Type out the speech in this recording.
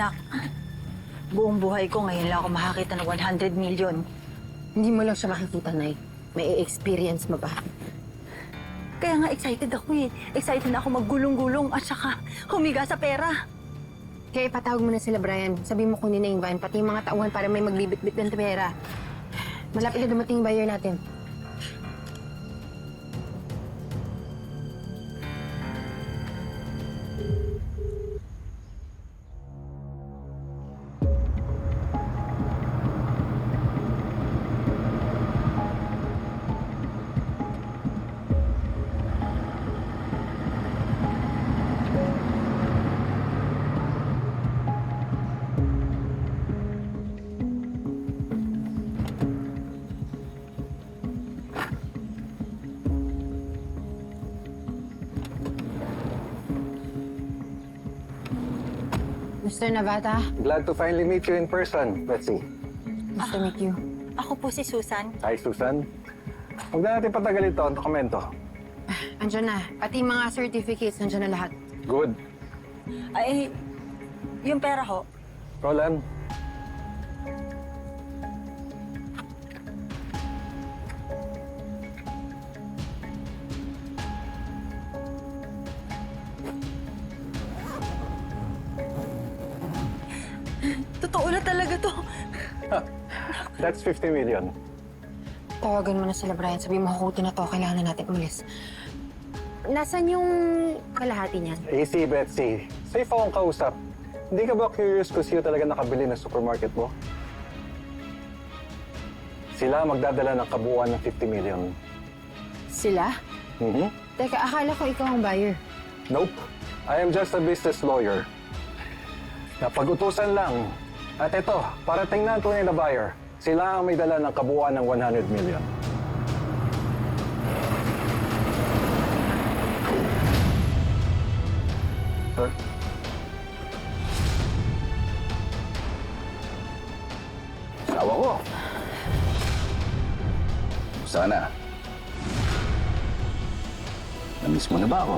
Nak, buong buhay ko ngayon lang ako makakita ng 100 million. Hindi mo lang siya makikita, Nay. May experience mo ba? Kaya nga excited ako eh. Excited na ako maggulong-gulong at saka humiga sa pera. Kaya ipatawag mo na sila, Brian. Sabi mo kunin na yung van, pati yung mga tauhan para may maglibit-bit ng pera. Malapit na dumating yung buyer natin. Mr. Navata, Glad to finally meet you in person, Betsy. nice to meet you. Ako po si Susan. Hi, Susan. Huwag na natin patagal ito ang dokumento. Andiyan na. Pati mga certificates, nandiyan na lahat. Good. Ay, yung pera ho. Roland, Totoo na talaga to. that's 50 million. Tawagan mo na sila, Brian. Sabi mo, hukutin na to. Kailangan na natin umalis. Nasaan yung kalahati niyan? Easy, Betsy. Safe akong kausap. Hindi ka ba curious kung sino talaga nakabili ng supermarket mo? Sila magdadala ng kabuuan ng 50 million. Sila? Teka, akala ko ikaw ang buyer. Nope. I am just a business lawyer. Napag-utusan lang. At ito, para tingnan tunay na buyer, sila ang may dala ng kabuuan ng 100 million. Sir? Asawa ko. Sana. Namiss mo na ba ako?